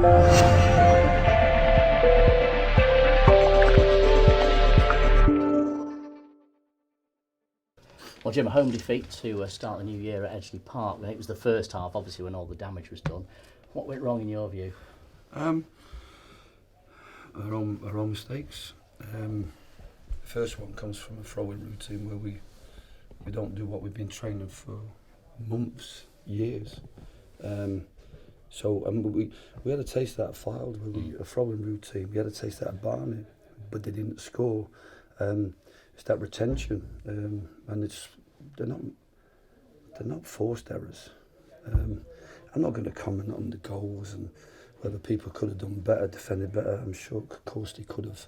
Well, Jim, a home defeat to start the new year at Edgeley Park. It was the first half, obviously, when all the damage was done. What went wrong in your view? Our own mistakes. The first one comes from a throwing routine where we don't do what we've been training for months, years. We had a taste of that Fylde, a throwing routine. We had a taste of that at Barnet, but they didn't score. It's that retention, and they're not forced errors. I'm not going to comment on the goals and whether people could have done better, defended better. I'm sure, of course, they could have.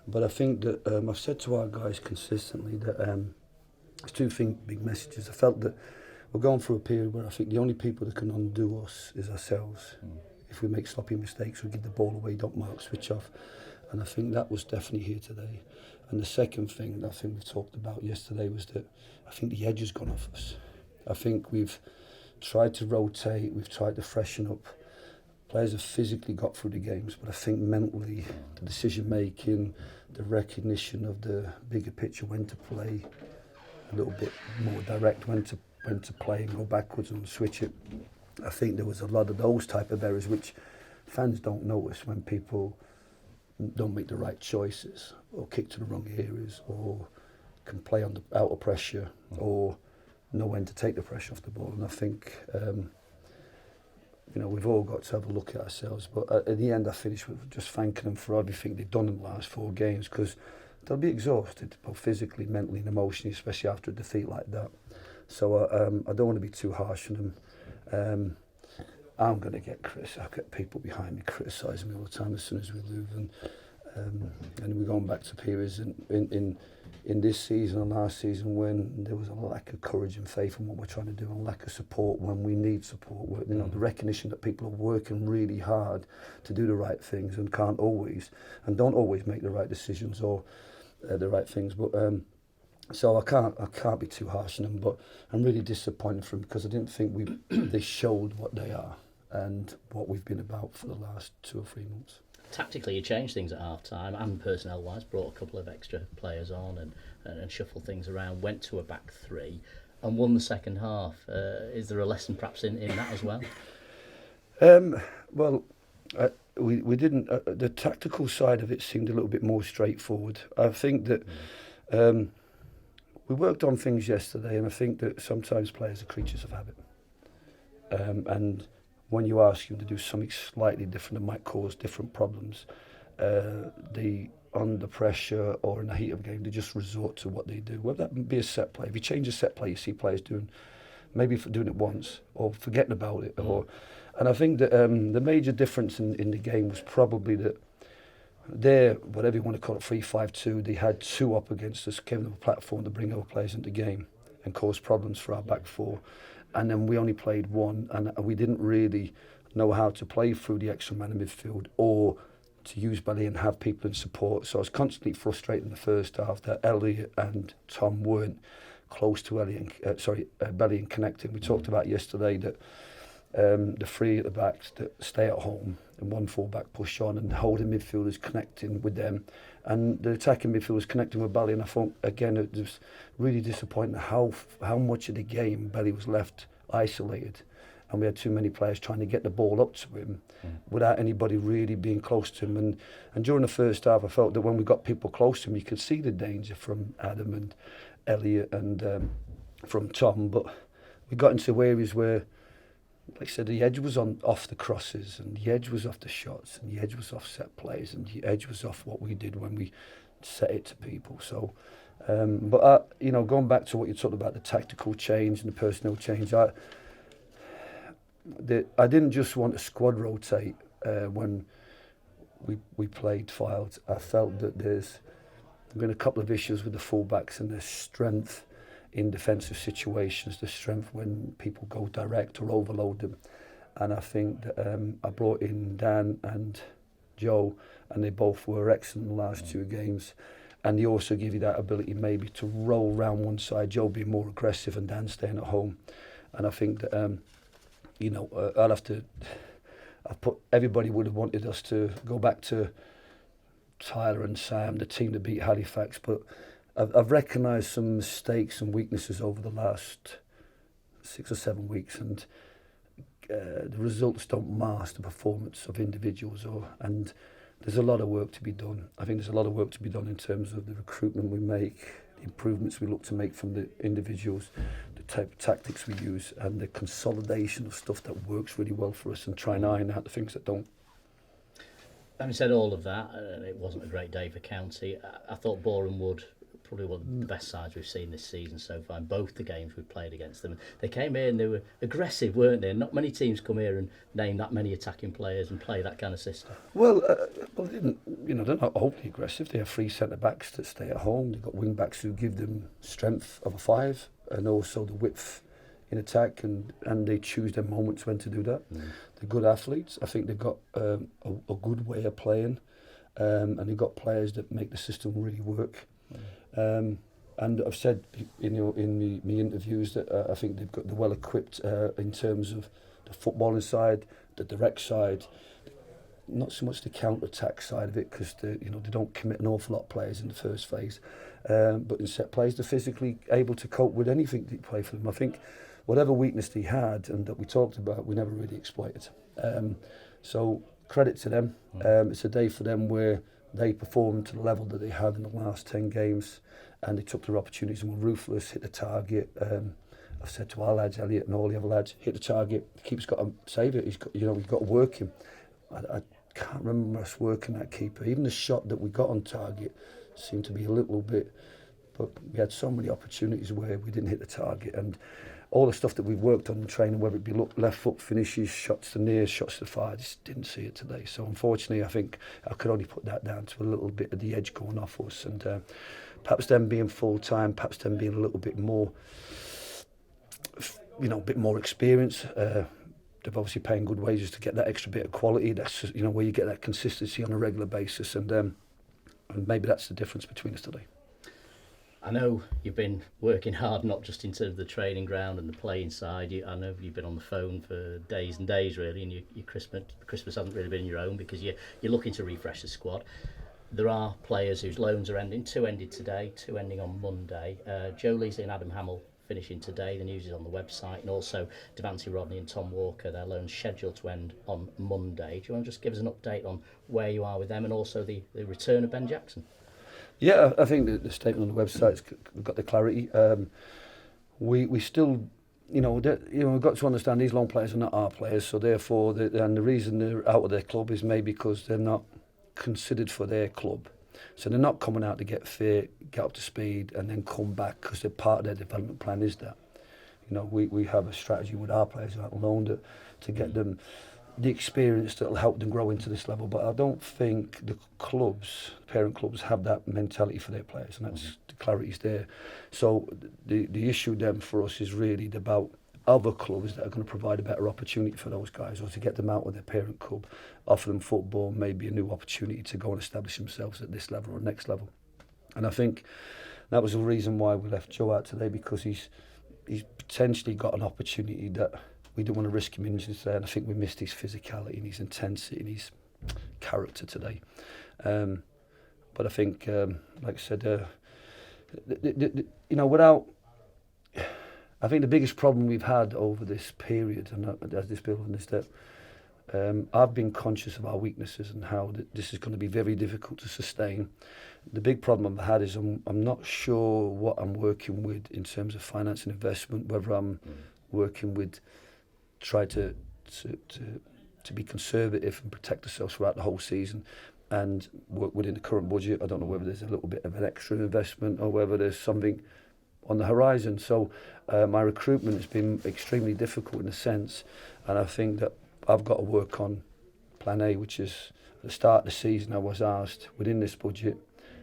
But I think that I've said to our guys consistently that there's two big messages. I felt that we're going through a period where I think the only people that can undo us is ourselves. If we make sloppy mistakes, we give the ball away, don't mark, switch off. And I think that was definitely here today. And the second thing that I think we talked about yesterday was that I think the edge has gone off us. I think we've tried to rotate, we've tried to freshen up. Players have physically got through the games, but I think mentally, the decision making, the recognition of the bigger picture, when to play a little bit more direct, when to play and go backwards and switch it. I think there was a lot of those type of errors which fans don't notice when people don't make the right choices or kick to the wrong areas or can play out of pressure or know when to take the pressure off the ball. And I think we've all got to have a look at ourselves, but at the end I finished with just thanking them for everything they've done in the last 4 games, because they'll be exhausted both physically, mentally and emotionally, especially after a defeat like that. So I don't want to be too harsh on them. I'm going to get I get people behind me criticising me all the time as soon as we lose, and we're going back to periods in this season and last season when there was a lack of courage and faith in what we're trying to do, and lack of support when we need support. The recognition that people are working really hard to do the right things and don't always make the right decisions or the right things. But so I can't be too harsh on them, but I'm really disappointed for them because I didn't think they showed what they are and what we've been about for the last 2 or 3 months. Tactically, you changed things at half-time and personnel-wise, brought a couple of extra players on and shuffled things around, went to a back 3 and won the second half. Is there a lesson perhaps in that as well? We didn't. The tactical side of it seemed a little bit more straightforward. I think that we worked on things yesterday, and I think that sometimes players are creatures of habit. And when you ask them to do something slightly different that might cause different problems, they, under pressure or in the heat of a game, they just resort to what they do. Whether that be a set play. If you change a set play, you see players doing it once or forgetting about it. And I think that the major difference in the game was probably that whatever you want to call it, 3-5-2, they had 2 up against us, gave them a platform to bring our players into the game and cause problems for our back 4. And then we only played 1, and we didn't really know how to play through the extra man in midfield or to use Belly and have people in support. So I was constantly frustrated in the first half that Elliot and Tom weren't close to Belly and connecting. We talked about yesterday that the 3 at the back that stay at home and 1 full-back push on, and the holding midfielders connecting with them, and the attacking midfielders connecting with Belly. And I thought, again, it was really disappointing how much of the game Belly was left isolated, and we had too many players trying to get the ball up to him without anybody really being close to him. And during the first half, I felt that when we got people close to him, you could see the danger from Adam and Elliot and from Tom, but we got into areas where, like I said, the edge was off the crosses, and the edge was off the shots, and the edge was off set plays, and the edge was off what we did when we set it to people. So, going back to what you talked about, the tactical change and the personnel change, I didn't just want to squad rotate when we played Fylde. I felt that there's been a couple of issues with the fullbacks and their strength in defensive situations, the strength when people go direct or overload them. And I think that I brought in Dan and Joe, and they both were excellent in the last 2 games. And they also give you that ability maybe to roll round one side, Joe being more aggressive and Dan staying at home. And I think that, everybody would have wanted us to go back to Tyler and Sam, the team that beat Halifax, but I've recognised some mistakes and weaknesses over the last 6 or 7 weeks, and the results don't mask the performance of individuals, and there's a lot of work to be done. I think there's a lot of work to be done in terms of the recruitment we make, the improvements we look to make from the individuals, the type of tactics we use, and the consolidation of stuff that works really well for us, and try and iron out the things that don't. Having said all of that, it wasn't a great day for County. I thought Boreham Wood, probably one of the best sides we've seen this season so far in both the games we've played against them. They came here and they were aggressive, weren't they? Not many teams come here and name that many attacking players and play that kind of system. Well, they're not overly aggressive. They have 3 centre-backs that stay at home. They've got wing-backs who give them strength of a 5 and also the width in attack, and they choose their moments when to do that. They're good athletes. I think they've got a good way of playing, and they've got players that make the system really work. And I've said in my interviews that I think they're well equipped in terms of the footballing side, the direct side, not so much the counter-attack side of it, because they don't commit an awful lot of players in the first phase, but in set plays they're physically able to cope with anything that you play for them. I think whatever weakness they had and that we talked about, we never really exploited. So credit to them. It's a day for them where they performed to the level that they had in the last 10 games, and they took their opportunities and were ruthless, hit the target. I've said to our lads, Elliot and all the other lads, hit the target. The keeper's got to save it. He's got to work him. I can't remember us working that keeper. Even the shot that we got on target seemed to be a little bit, but we had so many opportunities where we didn't hit the target. And all the stuff that we've worked on in training, whether it be left foot finishes, shots to near, shots to far, I just didn't see it today. So unfortunately, I think I could only put that down to a little bit of the edge going off us, and perhaps them being full time, perhaps them being a little bit more, a bit more experience. They're obviously paying good wages to get that extra bit of quality. That's just, where you get that consistency on a regular basis, and maybe that's the difference between us today. I know you've been working hard, not just in terms of the training ground and the playing side. I know you've been on the phone for days and days, really, and your Christmas hasn't really been your own, because you're looking to refresh the squad. There are players whose loans are ending. 2 ended today, 2 ending on Monday. Joe Leesley and Adam Hamill finishing today. The news is on the website, and also Devante Rodney and Tom Walker, their loans scheduled to end on Monday. Do you want to just give us an update on where you are with them, and also the return of Ben Jackson? Yeah, I think the statement on the website's got the clarity. We still, we've got to understand these loan players are not our players, so therefore, and the reason they're out of their club is maybe because they're not considered for their club. So they're not coming out to get fit, get up to speed, and then come back, because they're part of their development plan is that. We have a strategy with our players out on loan to get them the experience that will help them grow into this level. But I don't think the parent clubs have that mentality for their players, and that's the clarity's there. So the issue then for us is really about other clubs that are going to provide a better opportunity for those guys, or to get them out of their parent club, offer them football, maybe a new opportunity to go and establish themselves at this level or next level. And I think that was the reason why we left Joe out today, because he's potentially got an opportunity that we didn't want to risk him injury today, and I think we missed his physicality and his intensity and his character today. But I think, like I said, I think the biggest problem we've had over this period, and as this building, is that I've been conscious of our weaknesses and how this is going to be very difficult to sustain. The big problem I've had is I'm not sure what I'm working with in terms of finance and investment, whether I'm working with try to be conservative and protect ourselves throughout the whole season and work within the current budget. I don't know whether there's a little bit of an extra investment or whether there's something on the horizon. So my recruitment has been extremely difficult in a sense, and I think that I've got to work on plan A, which is at the start of the season I was asked within this budget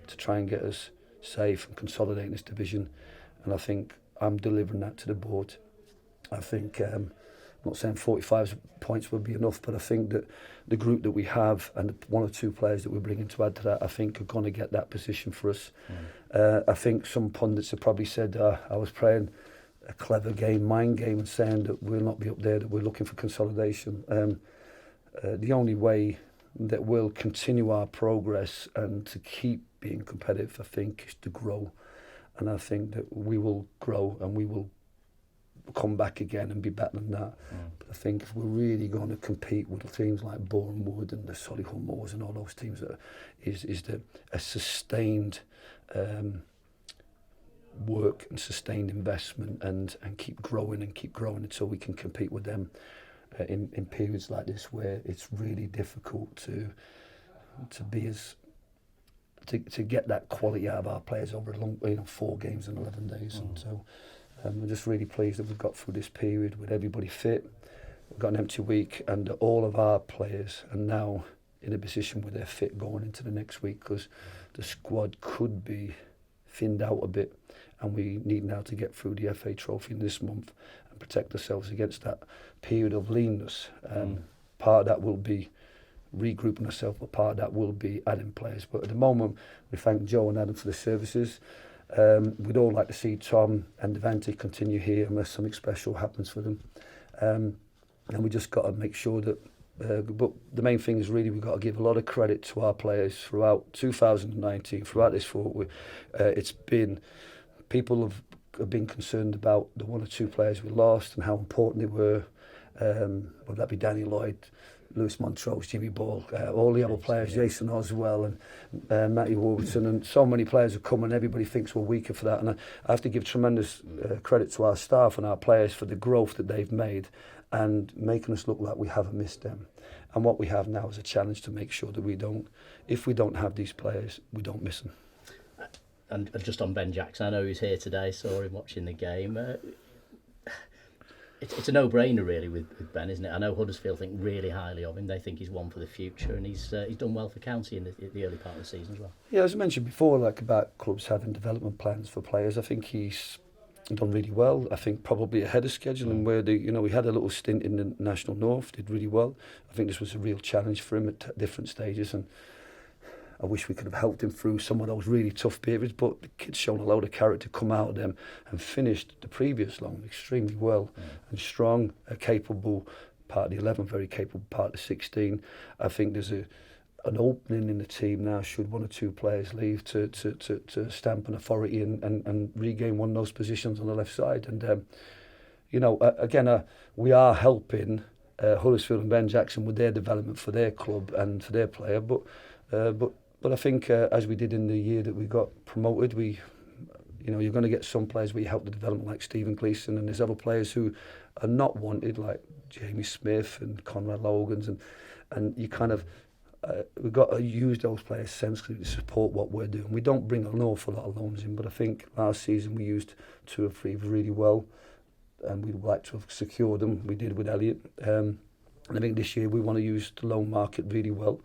to try and get us safe and consolidating this division, and I think I'm delivering that to the board. I think I'm not saying 45 points would be enough, but I think that the group that we have and the 1 or 2 players that we're bringing to add to that, I think are going to get that position for us. I think some pundits have probably said I was playing a clever game, mind game, and saying that we'll not be up there, that we're looking for consolidation. the only way that we'll continue our progress and to keep being competitive, I think, is to grow. And I think that we will grow and we will come back again and be better than that. But I think if we're really going to compete with teams like Boreham and the Solihull Moors and all those teams, that a sustained work and sustained investment and keep growing until we can compete with them in periods like this where it's really difficult to be as to get that quality out of our players over a long 4 games in 11 days. And so I'm just really pleased that we've got through this period with everybody fit. We've got an empty week and all of our players are now in a position where they're fit going into the next week, because the squad could be thinned out a bit and we need now to get through the FA Trophy in this month and protect ourselves against that period of leanness. Part of that will be regrouping ourselves, but part of that will be adding players. But at the moment, we thank Joe and Adam for the services. We'd all like to see Tom and Devante continue here unless something special happens for them. And we just got to make sure that but the main thing is really we've got to give a lot of credit to our players throughout 2019, throughout this fall. It's been, people have been concerned about the 1 or 2 players we lost and how important they were, whether that be Danny Lloyd, Lewis Montrose, Jimmy Ball, all the other players, Jason Oswell and Matty Warburton, and so many players have come and everybody thinks we're weaker for that. And I have to give tremendous credit to our staff and our players for the growth that they've made and making us look like we haven't missed them. And what we have now is a challenge to make sure that if we don't have these players, we don't miss them. And just on Ben Jackson, I know he's here today, saw him watching the game. It's a no-brainer really with Ben, isn't it? I know Huddersfield think really highly of him. They think he's one for the future, and he's done well for County in the early part of the season as well. Yeah, as I mentioned before, about clubs having development plans for players, I think he's done really well. I think probably ahead of schedule, and where we had a little stint in the National North, did really well. I think this was a real challenge for him at different stages, and I wish we could have helped him through some of those really tough periods, but the kid's shown a load of character come out of them and finished the previous long extremely well and strong, a capable part of the 11, very capable part of the 16. I think there's an opening in the team now should 1 or 2 players leave to stamp an authority and regain one of those positions on the left side. And, again, we are helping Huddersfield and Ben Jackson with their development for their club and for their player, but I think as we did in the year that we got promoted, you're going to get some players where you help the development like Stephen Gleeson, and there's other players who are not wanted like Jamie Smith and Conrad Logans, and you kind of we've got to use those players sensibly to support what we're doing. We don't bring an awful lot of loans in, but I think last season we used 2 or 3 really well, and we'd like to have secured them. We did with Elliott, and I think this year we want to use the loan market really well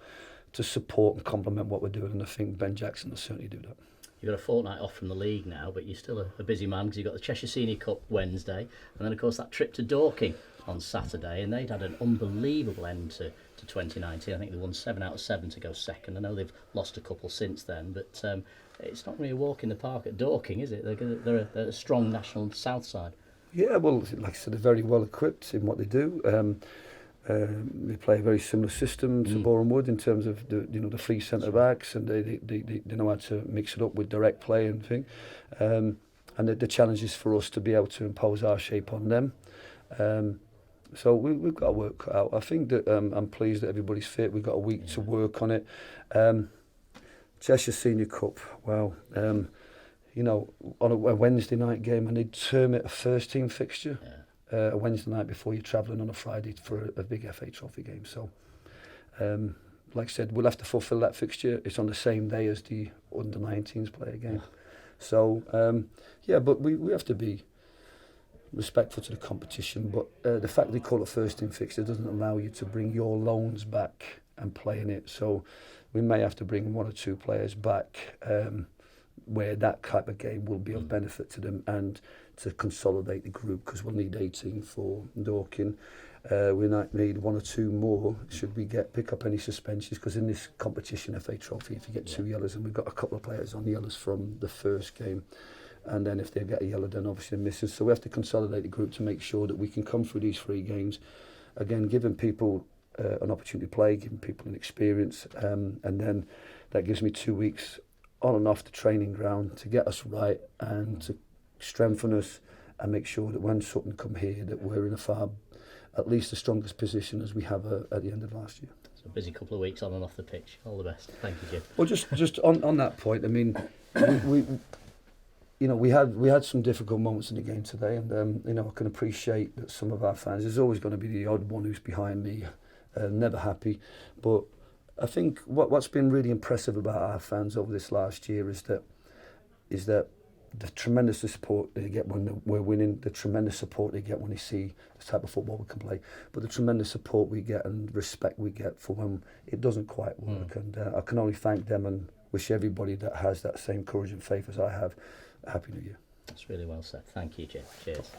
to support and complement what we're doing, and I think Ben Jackson will certainly do that. You've got a fortnight off from the league now, but you're still a busy man because you've got the Cheshire Senior Cup Wednesday, and then of course that trip to Dorking on Saturday, and they'd had an unbelievable end to 2019. I think they won 7 out of 7 to go second. I know they've lost a couple since then, but it's not really a walk in the park at Dorking, is it? They're a strong national south side. Yeah, well, like I said, they're very well equipped in what they do. They play a very similar system to Boreham Wood in terms of the 3 centre backs, and they know how to mix it up with direct play and thing. And the challenge is for us to be able to impose our shape on them. So we've got to work out. I think that I'm pleased that everybody's fit. We've got a week to work on it. Cheshire Senior Cup, wow. On a Wednesday night game, and they'd term it a first team fixture. Yeah. A Wednesday night before you're travelling on a Friday for a big FA Trophy game. So, like I said, we'll have to fulfil that fixture. It's on the same day as the under-19s play a game. So, but we have to be respectful to the competition. But the fact they call it first team fixture doesn't allow you to bring your loans back and play in it. So we may have to bring 1 or 2 players back where that type of game will be of benefit to them, and to consolidate the group, because we'll need 18 for Dorking. We might need 1 or 2 more should we pick up any suspensions, because in this competition, FA Trophy, if you get 2 yellows, and we've got a couple of players on yellows from the first game, and then if they get a yellow, then obviously they're missing. So we have to consolidate the group to make sure that we can come through these 3 games, again, giving people an opportunity to play, giving people an experience, and then that gives me 2 weeks on and off the training ground to get us right and to strengthen us and make sure that when Sutton come here that we're in at least the strongest position as we have at the end of last year. So a busy couple of weeks on and off the pitch. All the best. Thank you, Jim. Well, just on that point, I mean, we had some difficult moments in the game today, and I can appreciate that some of our fans. There's always going to be the odd one who's behind me, never happy, but I think what's been really impressive about our fans over this last year is that the tremendous support they get when we're winning, the tremendous support they get when they see the type of football we can play, but the tremendous support we get and respect we get for when it doesn't quite work. And I can only thank them and wish everybody that has that same courage and faith as I have a Happy New Year. That's really well said. Thank you, Jim. Cheers.